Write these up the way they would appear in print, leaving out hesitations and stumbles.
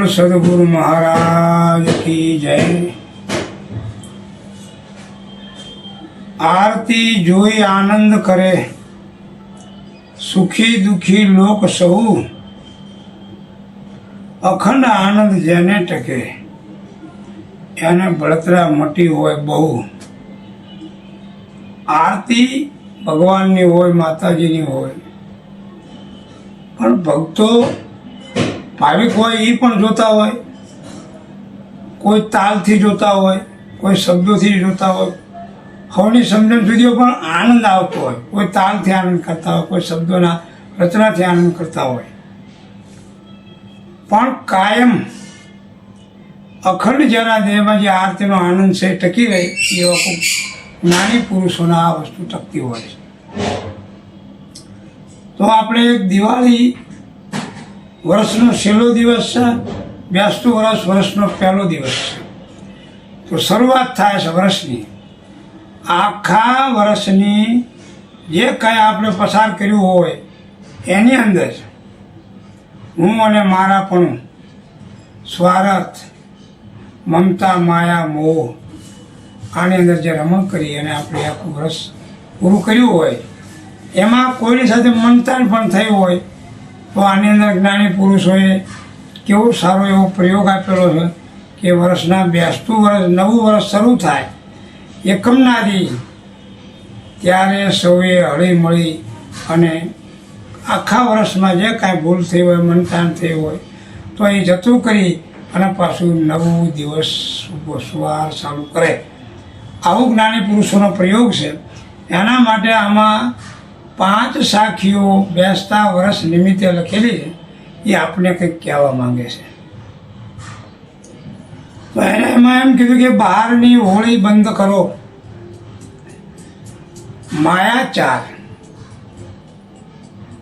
बोल सदगुरु महाराज की जय। आरती जोई आनंद करे, सुखी दुखी लोक सहु, अखंड आनंद जेने टके, एने बळतरा मटी होय बहु। आरती भगवाननी होय, माताजीनी होय, पण भक्तो भाविक होय એ પણ જોતા હોય, કોઈ તાલથી જોતા હોય, કોઈ શબ્દોથી જોતા હોય, હવની સમજણ સુધી પણ આનંદ આવતો હોય, કોઈ તાલથી આનંદ કરતા હોય, કોઈ શબ્દોના રચનાથી આનંદ કરતા હોય, પણ કાયમ અખંડ જેના દેહમાં જે આરતીનો આનંદ છે ટકી રહે એવા કોઈ જ્ઞાની પુરુષોના આ વસ્તુ ટકતી હોય છે। તો આપણે એક દિવાળી વર્ષનો છેલ્લો દિવસ છે, બેસતું વર્ષ વર્ષનો પહેલો દિવસ છે। તો શરૂઆત થાય છે વર્ષની। આખા વર્ષની જે કાંઈ આપણે પસાર કર્યું હોય એની અંદર હું અને મારાપણું, સ્વાર્થ, મમતા, માયા, મોહ આની અંદર જે રમણ કરી અને આપણે આખું વર્ષ પૂરું કર્યું હોય એમાં કોઈની સાથે મંથન પણ થયું હોય તો આની અંદર જ્ઞાની પુરુષોએ કેવો સારો એવો પ્રયોગ આપેલો છે કે વર્ષના બેસતું વર્ષ નવું વર્ષ શરૂ થાય એકમનાથી ત્યારે સૌએ હળીમળી અને આખા વર્ષમાં જે કાંઈ ભૂલ થઈ હોય, મંથન થયું હોય તો એ જતું કરી અને પાછું નવું દિવસ સવાર ચાલુ કરે। આવું જ્ઞાની પુરુષોનો પ્રયોગ છે। એના માટે આમાં 5 સાખીઓ બેસતા વર્ષ નિમિત્તે લખેલી છે, એ આપણે કંઈક કહેવા માંગે છે। તો એને એમાં એમ કીધું કે બહારની હોળી બંધ કરો, માયાચાર,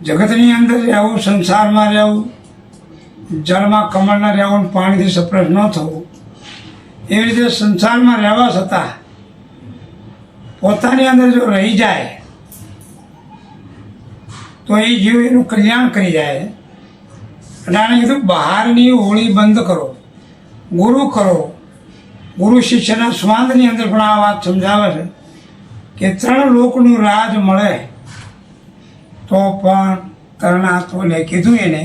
જગતની અંદર રહેવું, સંસારમાં રહેવું, જળમાં કમળના રહેવું, પાણીથી સપ્રસ ન થવું, એવી રીતે સંસારમાં રહેવા છતાં પોતાની અંદર જો રહી જાય તો એ જીવ એનું કલ્યાણ કરી જાય। અને આને કીધું બહારની હોળી બંધ કરો, ગુરુ કરો। ગુરુ શિષ્યના સ્વાંદની અંદર પણ આ વાત સમજાવે છે કે 3 લોકનું રાજ મળે તો પણ તરણાત્વને કીધું એને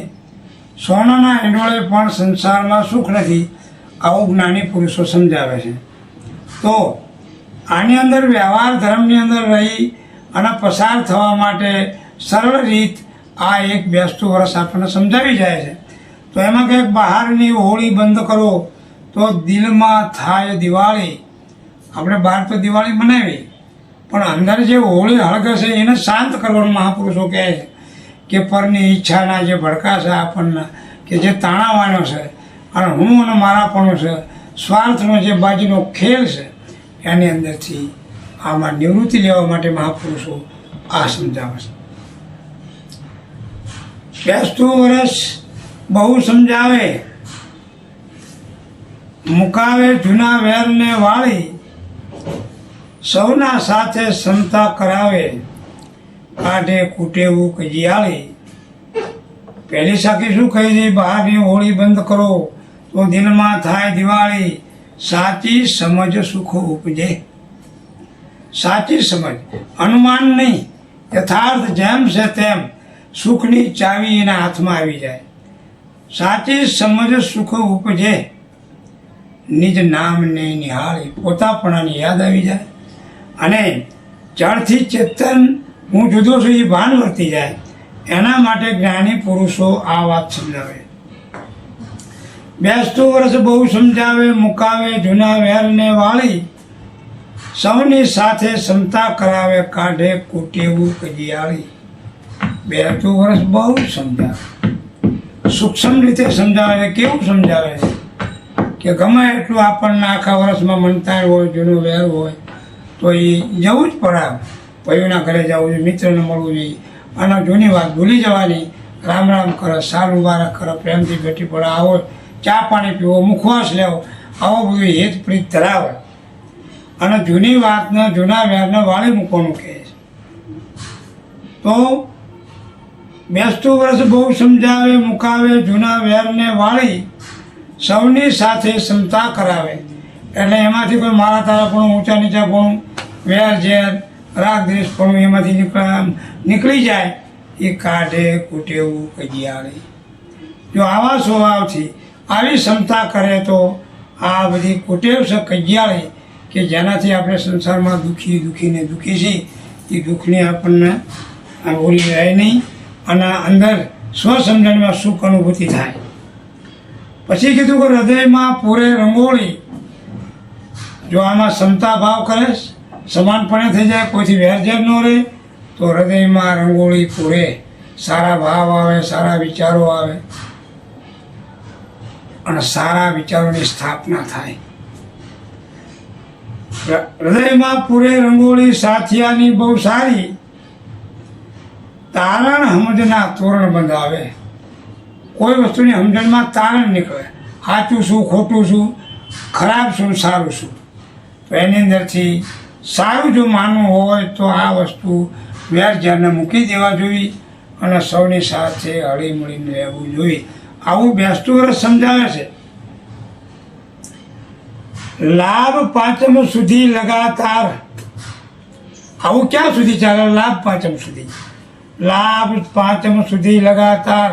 સોનાના હિંડોળે પણ સંસારમાં સુખ નથી, આવું જ્ઞાની પુરુષો સમજાવે છે। તો આની અંદર વ્યવહાર ધર્મની અંદર રહી અને પસાર થવા માટે સરળ રીત આ એક બેસતું વર્ષ આપણને સમજાવી જાય છે। તો એમાં કંઈક બહારની હોળી બંધ કરો તો દિલમાં થાય દિવાળી। આપણે બહાર તો દિવાળી મનાવી પણ અંદર જે હોળી હળગે છે એને શાંત કરવાનું મહાપુરુષો કહે છે કે પરની ઈચ્છાના જે ભડકા છે આપણને કે જે તાણાવાનો છે અને હું અને મારાપણું છે, સ્વાર્થનો જે બાજીનો ખેલ છે એની અંદરથી આમાં નિવૃત્તિ લેવા માટે મહાપુરુષો આ સમજાવે છે। બેસતું વર્ષ બહુ સમજાવે, મુકાવે જૂના વેરને વાળી, સૌના સાથે સમતા કરાવે, કાઢે કુટેવું કજિયાળી। પહેલી સાખી શું કહી છે? બહારની હોળી બંધ કરો તો દિલમાં થાય દિવાળી, સાચી સમજ સુખ ઉપજે। સાચી સમજ, અનુમાન નહીં, યથાર્થ જેમ છે તેમ સુખની ચાવી એના હાથમાં આવી જાય। સાચી સમજ સુખ ઉપજે, નિજ નામને નિહાળી, પોતાપણાની યાદ આવી જાય અને જળથી ચેતન હું જુદો છું એ ભાન વર્તી જાય। એના માટે જ્ઞાની પુરુષો આ વાત સમજાવે। બેસતું વર્ષ બહુ સમજાવે, મુકાવે જૂના વેરને વાળી, સૌની સાથે સમતા કરાવે, કાઢે કુટેવું કજિયાળી। બેસતું વર્ષ બહુ સમજાવે, સૂક્ષ્મ રીતે સમજાવે। કેવું સમજાવે કે ગમે એટલું આપણને આખા વર્ષમાં મંતાર હોય, જૂનું વેર હોય તો એ જવું જ પડે। ભાઈઓના ઘરે જવું જોઈએ, મિત્રને મળવું જોઈએ અને જૂની વાત ભૂલી જવાની। રામ રામ કરે, સાલ મુબારક કરે, પ્રેમથી ભેટી પડે, આવો ચા પાણી પીવો, મુખવાસ લેવો, આવો બધું હેત પ્રીત ધરાવે અને જૂની વાતને જૂના વેરને વાળી મૂકવાનું કહે છે। તો બેસતું વર્ષ બહુ સમજાવે, મુકાવે જૂના વેરને વાળી, સૌની સાથે ક્ષમતા કરાવે. એટલે એમાંથી કોઈ મારા તારા પણ ઊંચા નીચા પણ વેર ઝેર રાગ દ્વેષ પણ એમાંથી નીકળી જાય. એ કાઢે કુટેવું કજિયાળે. જો આવા સ્વભાવથી આવી ક્ષમતા કરે તો આ બધી કુટેવ છે કજિયાળે કે જેનાથી આપણે સંસારમાં દુઃખીને દુઃખી છીએ એ દુઃખની આપણને ઓલી રહે નહીં અને અંદર સ્વસમજણમાં સુખ અનુભૂતિ થાય. પછી કીધું કે હૃદયમાં પૂરે રંગોળી. જો આમાં ક્ષમતા ભાવ કરે સમાનપણે થઈ જાય, કોઈથી વેરઝેર ન રહે તો હૃદયમાં રંગોળી પૂરે, સારા ભાવ આવે, સારા વિચારો આવે અને સારા વિચારોની સ્થાપના થાય. હૃદયમાં પૂરે રંગોળી સાથિયાની બહુ સારી, તારણ સમજના તોરણ બંધાવે. કોઈ વસ્તુની સમજણમાં તારણ નીકળે, સાચું શું ખોટું શું, ખરાબ શું સારું શું. તો એની અંદરથી સારું જો માનવું હોય તો આ વસ્તુ વેરઝેરને મૂકી દેવા જોઈએ અને સૌની સાથે હળીમળીને રહેવું જોઈએ. આવું બેસતું વર્ષ સમજાવે છે. લાભ પાંચમ સુધી લગાતાર. આવું ક્યાં સુધી ચાલે? લાભ પાંચમ સુધી. લાભ પાંચમ સુધી લગાતાર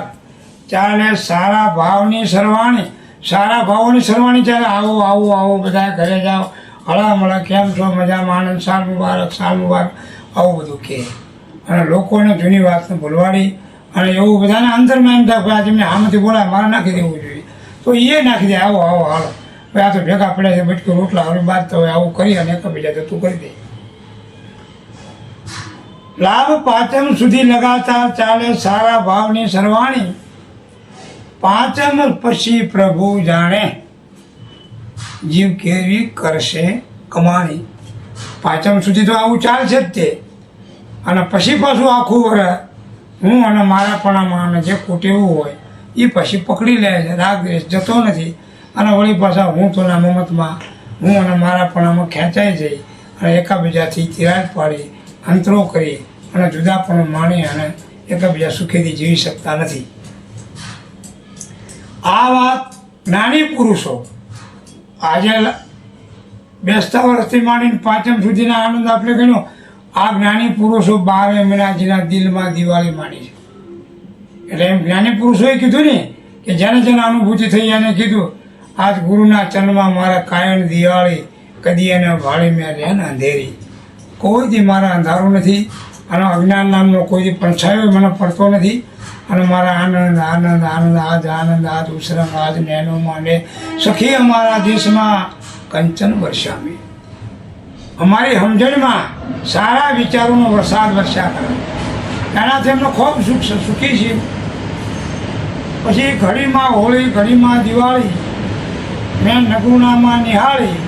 ચાલે. સારા ભાવની સરવાણી, સારા ભાવોની સરવાણી ચાલે. આવો આવો આવો બધા ઘરે જાઓ, હળામળા કેમ છો, મજામાં, આનંદ, સાલ મુબારક, સાલ મુબારક, આવું બધું કહે. અને લોકોને જૂની વાતને ભૂલવાડી અને એવું બધાને અંતરમાં એમ થાય આજે મેં આમાંથી બોલાય મારે નાખી દેવું જોઈએ તો એ નાખી દે. આવો આવો હાલો ભાઈ, આ તો ભેગા પડ્યા છે બટકું રોટલા હવે બાદ તો આવું કરી અને એકબીજા તો તું કરી દે. લાભ પાંચમ સુધી લગાતાર ચાલે. સારા ભાવની સરવાણી. પાંચમ પછી પ્રભુ જાણે, જીવ કેવી કરશે કમાણી. પાંચમ સુધી તો આવું ચાલશે જ તે. અને પછી પાછું આખું વરસ હું અને મારાપણામાં જે કુટેવું હોય એ પછી પકડી લે છે. રાગ દ્વેષ જતો નથી અને વળી પાછા હું તોના મમતમાં હું અને મારાપણામાં ખેંચાઈ જઈ અને એકાબીજાથી તિરાડ પાડી, અંતરો કરી અને જુદાપણું માણી અને એકબીજા સુખેથી જીવી શકતા નથી. આ વાત જ્ઞાની પુરુષો આજે બેસતા વર્ષથી માંડીને પાંચમ સુધીના આનંદ આપણે ગણ્યો. આ જ્ઞાની પુરુષો 12 મહિના જેના દિલમાં દિવાળી માણી છે. એટલે એમ જ્ઞાની પુરુષોએ કીધું ને કે જેને જેને અનુભૂતિ થઈ એને કીધું આજ ગુરુના ચરણમાં મારા કાયણ દિવાળી, કદી એને ભાળી મેં રહે ને અંધેરી. કોઈથી મારા અંધારું નથી અને અજ્ઞાન નામનો કોઈથી પડછાયો મને પડતો નથી. અને મારા આનંદ આનંદ આનંદ આજ ઉસરંગ આજ નેનો માંડે સખી અમારા દેશમાં કંચન વર્ષામી. અમારી સમજણમાં સારા વિચારોનો વરસાદ વર્ષા કરે. એનાથી અમને ખૂબ સુખી છીએ. પછી ઘડીમાં હોળી, ઘડીમાં દિવાળી, મેં નગુણામાં નિહાળી.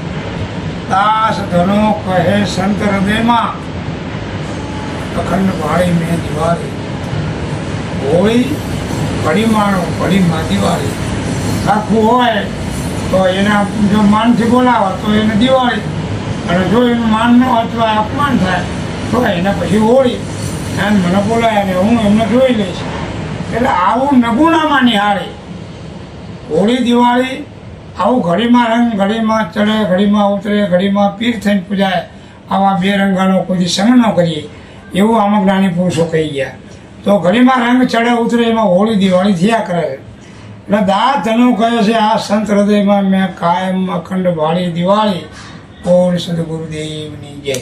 દાસ ધનો કહે સંત હૃદયમાં, અખંડ ભાળી મેં દિવાળી. હોળી ઘડીમાં, ઘડીમાં દિવાળી. સરખું હોય તો એના જો માનથી બોલાવે તો એને દિવાળી, અને જો એનું માન ન અથવા અપમાન થાય તો એને પછી હોળી. અને મને બોલાય અને હું એમને જોઈ લઈશ. એટલે આવું નગુણામાં નિહાળે હોળી દિવાળી. આવું ઘડીમાં રંગ, ઘડીમાં ચડે, ઘડીમાં ઉતરે, ઘડીમાં પીર થઈને પૂજાય. આવા બે રંગાનો કોઈ સંગ ન કરીએ એવું આમાં જ્ઞાની પુરુષો કહી ગયા. તો ઘડીમાં રંગ ચડે ઉતરે એમાં હોળી દિવાળી થયા કરે છે. એટલે દાસ ધનો કહે છે આ સંત હૃદયમાં મેં કાયમ અખંડ ભાળી દિવાળી. ઓમ સદગુરુદેવની જય.